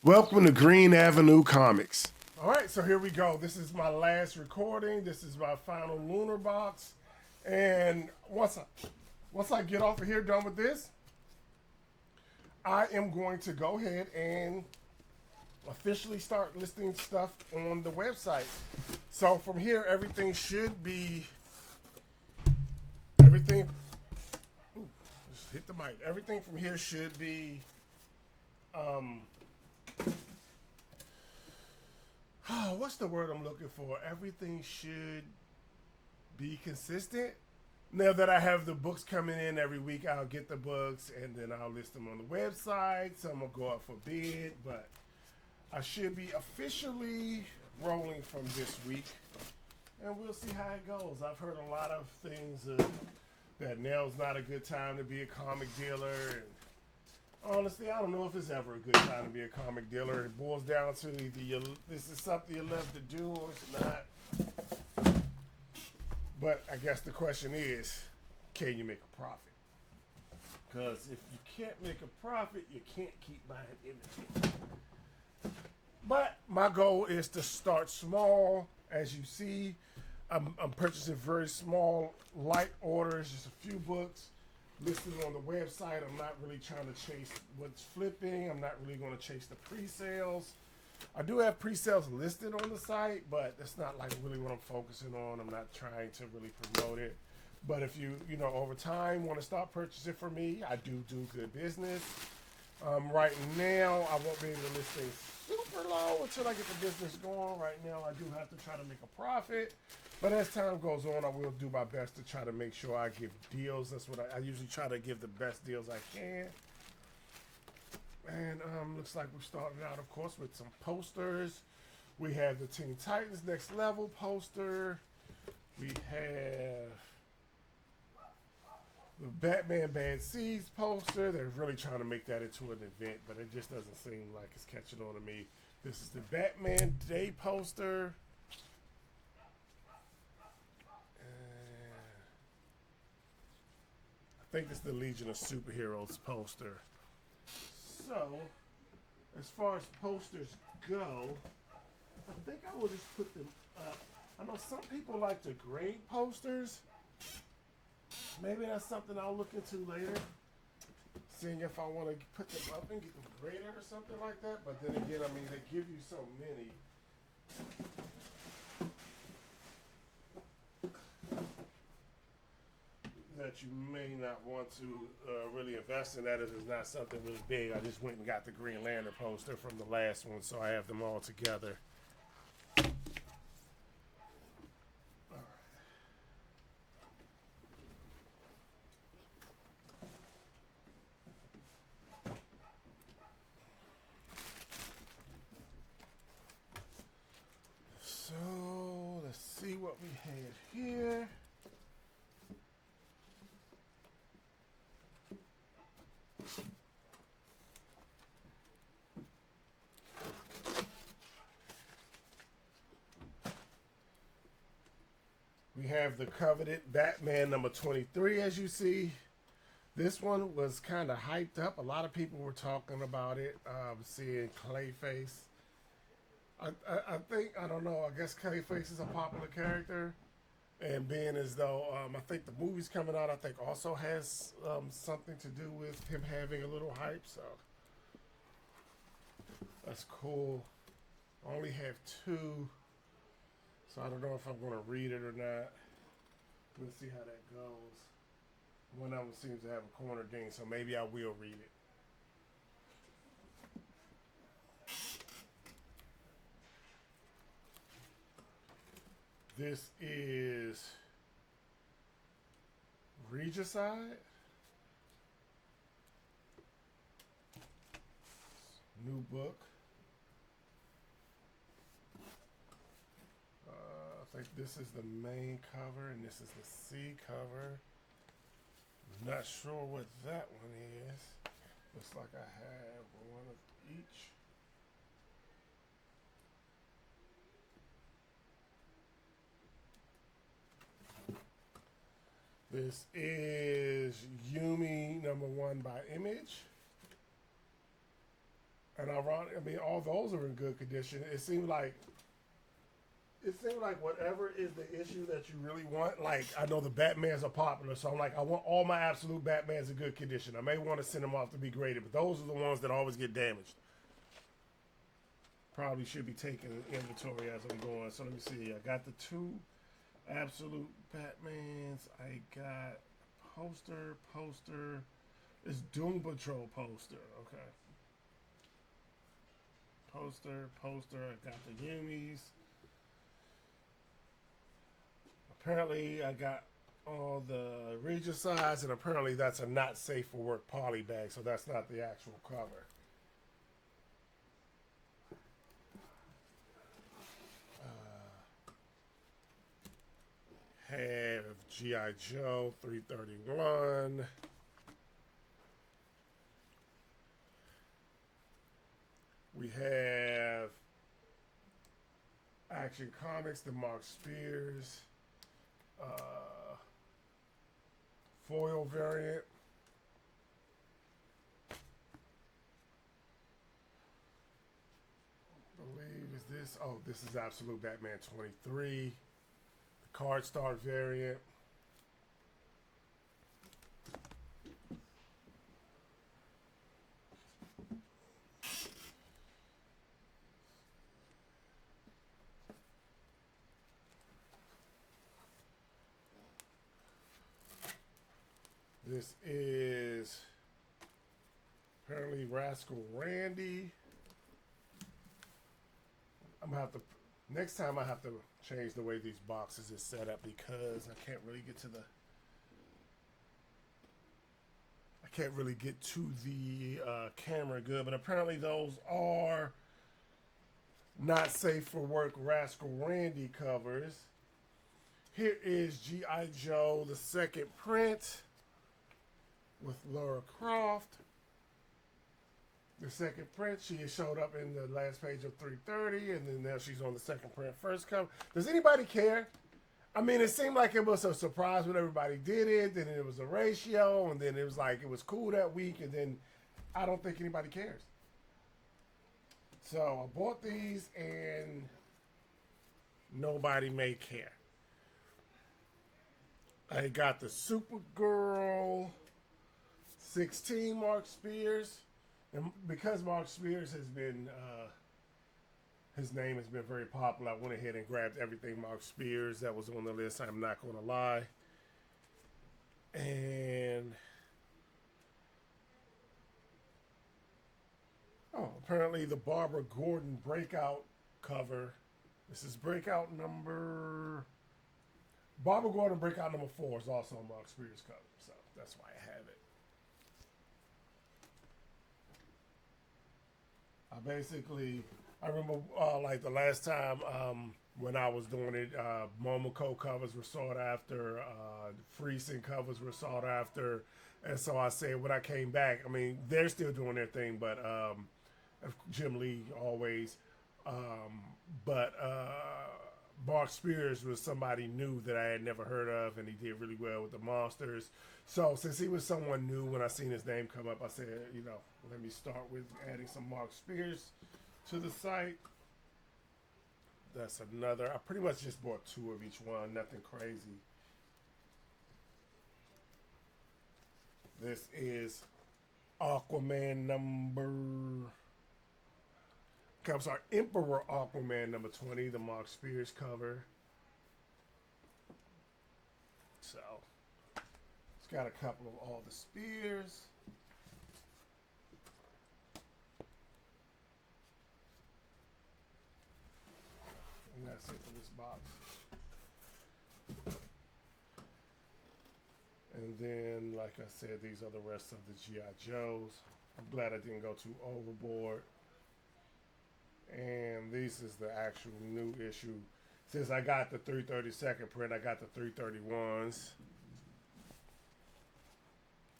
Welcome to Green Avenue Comics. All right, so here we go. This is my last recording. This is my final Lunar box. And once I get off of here, done with this, I am going to go ahead and officially start listing stuff on the website. So from here, everything should be, just hit the mic. Everything from here should be, what's the word I'm looking for? Everything should be consistent. Now that I have the books coming in every week, I'll get the books and then I'll list them on the website. Some will go up for bid, but I should be officially rolling from this week, and we'll see how it goes. I've heard a lot of things that now's not a good time to be a comic dealer, and honestly, I don't know if it's ever a good time to be a comic dealer. It boils down to either this is something you love to do or it's not. But I guess the question is, can you make a profit? Because if you can't make a profit, you can't keep buying images. But my goal is to start small. As you see, I'm purchasing very small, light orders, just a few books listed on the website. I'm not really trying to chase what's flipping. I'm not really going to chase the pre-sales. I do have pre-sales listed on the site, but that's not like really what I'm focusing on. I'm not trying to really promote it. But if you over time want to start purchasing from me, I do good business. Right now, I won't be able to list things super low until I get the business going. Right now, I do have to try to make a profit. But as time goes on, I will do my best to try to make sure I give deals. That's what I usually try to give the best deals I can. And looks like we're starting out, of course, with some posters. We have the Teen Titans Next Level poster. We have the Batman Bad Seeds poster. They're really trying to make that into an event, but it just doesn't seem like it's catching on to me. This is the Batman Day poster. I think it's the Legion of Superheroes poster. So, as far as posters go, I think I will just put them up. I know some people like to grade posters. Maybe that's something I'll look into later. Seeing if I want to put them up and get them graded or something like that. But then again, I mean, they give you so many. That you may not want to really invest in that if it's not something really big. I just went and got the Green Lantern poster from the last one, so I have them all together. All right. So let's see what we have here. We have the coveted Batman number 23, as you see. This one was kind of hyped up. A lot of people were talking about it, seeing Clayface. I think, I don't know, I guess Clayface is a popular character. And being as though, I think the movie's coming out, I think also has something to do with him having a little hype, so that's cool. I only have two, so I don't know if I'm going to read it or not. We'll see how that goes. One of them seems to have a corner ding, so maybe I will read it. This is Regicide. New book. I think this is the main cover and this is the C cover. Not sure what that one is. Looks like I have one of each. This is Yumi #1 by Image. And ironic, I mean, all those are in good condition. It seemed like whatever is the issue that you really want, like I know the Batmans are popular, so I'm like, I want all my absolute Batmans in good condition. I may want to send them off to be graded, but those are the ones that always get damaged. Probably should be taking inventory as I'm going. So let me see. I got the 2 absolute Batmans. I got poster. It's Doom Patrol poster. Okay. Poster. I got the Unis. Apparently, I got all the Regicide, and apparently that's a not safe for work poly bag, so that's not the actual cover. Have G.I. Joe 331. We have Action Comics, the Mark Spears foil variant. I believe is this. Oh, this is Absolute Batman 23. The Card Start variant. This is apparently Rascal Randy. I'm gonna have to, next time I have to change the way these boxes is set up because I can't really get to the camera good, but apparently those are not safe for work Rascal Randy covers. Here is G.I. Joe, the second print with Lara Croft. The second print, she has showed up in the last page of 330, and then now she's on the second print first cover. Does anybody care? I mean, it seemed like it was a surprise when everybody did it, then it was a ratio, and then it was like it was cool that week, and then I don't think anybody cares. So I bought these, and nobody may care. I got the Supergirl 16 Mark Spears. And because Mark Spears has been, his name has been very popular, I went ahead and grabbed everything Mark Spears that was on the list. I'm not going to lie. And, apparently the Barbara Gordon breakout cover. This is breakout number, Barbara Gordon breakout number 4 is also a Mark Spears cover. So that's why I have it. I remember like the last time when I was doing it, Momoko covers were sought after, Freeson covers were sought after, and so I said when I came back, I mean they're still doing their thing, but Jim Lee always, but Mark Spears was somebody new that I had never heard of, and he did really well with the Monsters. So since he was someone new, when I seen his name come up, I said, let me start with adding some Mark Spears to the site. That's another. I pretty much just bought 2 of each one, nothing crazy. This is Aquaman number, Emperor Aquaman number 20, the Mark Spears cover. So it's got a couple of all the Spears. And that's it for this box. And then, like I said, these are the rest of the G.I. Joes. I'm glad I didn't go too overboard. And this is the actual new issue. Since I got the 332nd print, I got the 331s.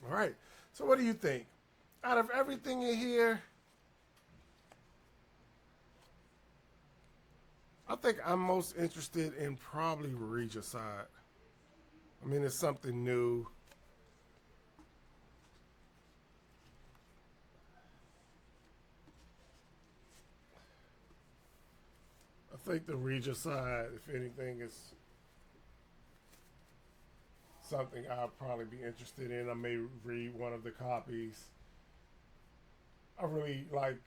All right. So what do you think? Out of everything in here, I think I'm most interested in probably Regicide. I mean, it's something new. I think the Reader side, if anything, is something I'll probably be interested in. I may read one of the copies. I really like.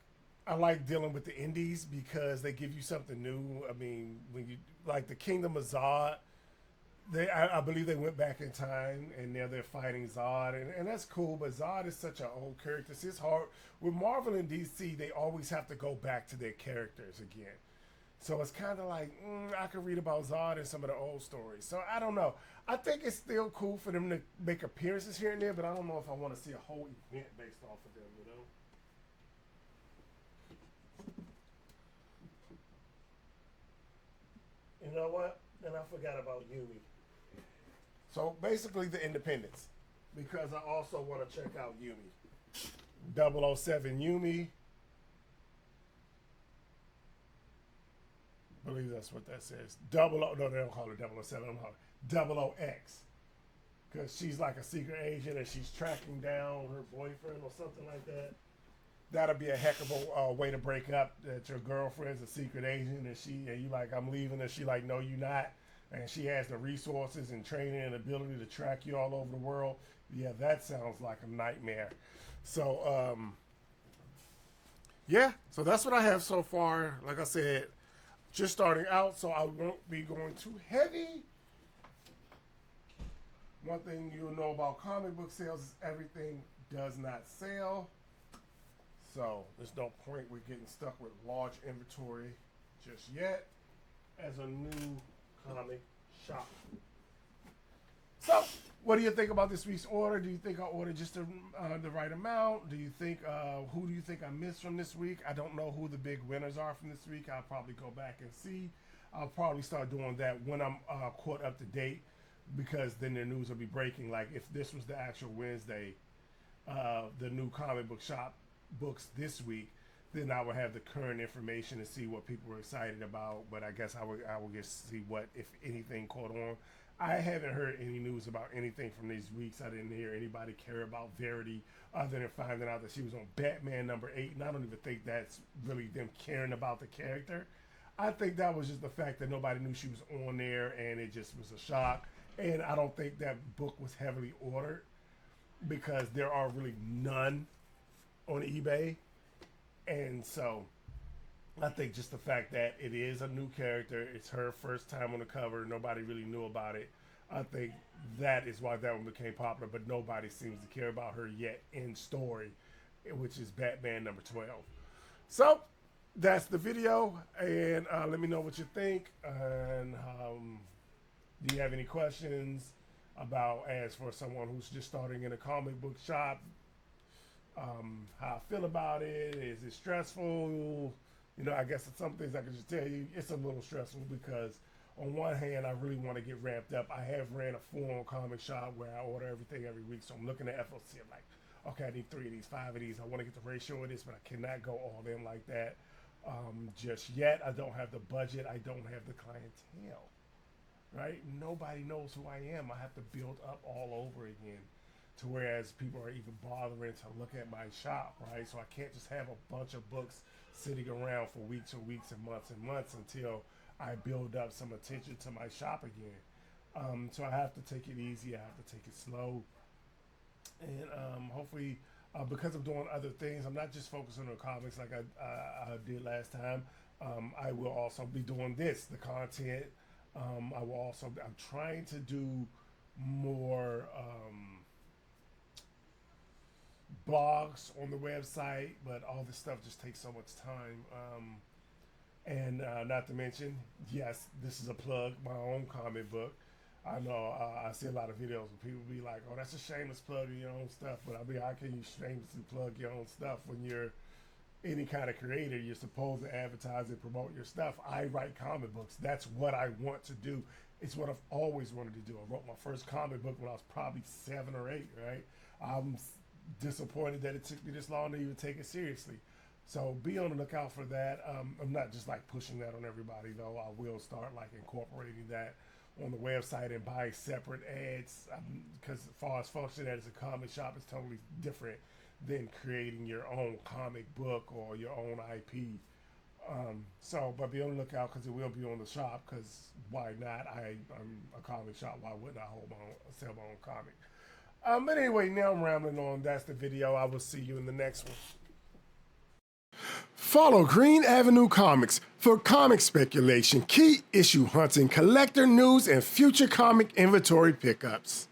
I like dealing with the indies because they give you something new. I mean, when you like the Kingdom of Zod, I believe they went back in time and now they're fighting Zod, and that's cool. But Zod is such an old character. So it's hard with Marvel and DC. They always have to go back to their characters again. So it's kind of like I could read about Zod and some of the old stories. So I don't know. I think it's still cool for them to make appearances here and there, but I don't know if I want to see a whole event based off of them. You know what? And I forgot about Yumi. So basically, the Independents, because I also want to check out Yumi. 007 Yumi. I believe that's what that says. Double O. No, they don't call it 007. I'm calling it 00X. Because she's like a secret agent and she's tracking down her boyfriend or something like that. That'll be a heck of a way to break up. That your girlfriend's a secret agent and you like, I'm leaving, and she like, no, you not. And she has the resources and training and ability to track you all over the world. Yeah, that sounds like a nightmare. So, yeah, so that's what I have so far. Like I said, just starting out, so I won't be going too heavy. One thing you'll know about comic book sales is everything does not sell. So there's no point with getting stuck with large inventory just yet as a new comic shop. So what do you think about this week's order? Do you think I ordered just the right amount? Do you think, who do you think I missed from this week? I don't know who the big winners are from this week. I'll probably go back and see. I'll probably start doing that when I'm caught up to date, because then the news will be breaking. Like if this was the actual Wednesday, the new comic book shop books this week, then I would have the current information to see what people were excited about. But I guess I will just see what, if anything, caught on. I haven't heard any news about anything from these weeks. I didn't hear anybody care about Verity other than finding out that she was on Batman #8, and I don't even think that's really them caring about the character. I think that was just the fact that nobody knew she was on there, and it just was a shock. And I don't think that book was heavily ordered because there are really none on eBay. And so I think just the fact that it is a new character, it's her first time on the cover, nobody really knew about it. I think that is why that one became popular, but nobody seems to care about her yet in story, which is Batman #12. So that's the video, and let me know what you think. And do you have any questions about, as for someone who's just starting in a comic book shop, how I feel about it? Is it stressful? You know, I guess some things I can just tell you, it's a little stressful because on one hand, I really want to get ramped up. I have ran a full-on comic shop where I order everything every week. So I'm looking at FOC. I'm like, okay, I need 3 of these, 5 of these. I want to get the ratio of this, but I cannot go all in like that just yet. I don't have the budget. I don't have the clientele, right? Nobody knows who I am. I have to build up all over again, to whereas people are even bothering to look at my shop, right? So I can't just have a bunch of books sitting around for weeks and weeks and months until I build up some attention to my shop again. So I have to take it easy. I have to take it slow. And hopefully, because I'm doing other things, I'm not just focusing on comics like I did last time. I will also be doing the content. I will also, I'm trying to do more blogs on the website, but all this stuff just takes so much time. And not to mention, yes, this is a plug, my own comic book. I know I see a lot of videos where people be like, oh, that's a shameless plug of your own stuff. But I mean, how can you shamelessly plug your own stuff when you're any kind of creator? You're supposed to advertise and promote your stuff. I write comic books. That's what I want to do. It's what I've always wanted to do. I wrote my first comic book when I was probably 7 or 8, right? I'm disappointed that it took me this long to even take it seriously. So be on the lookout for that. I'm not just like pushing that on everybody though. I will start like incorporating that on the website and buy separate ads, because as far as functioning as a comic shop, it's totally different than creating your own comic book or your own IP. But be on the lookout because it will be on the shop. Because why not? I'm a comic shop. Why wouldn't I sell my own comic? But anyway, now I'm rambling on. That's the video. I will see you in the next one. Follow Green Avenue Comics for comic speculation, key issue hunting, collector news, and future comic inventory pickups.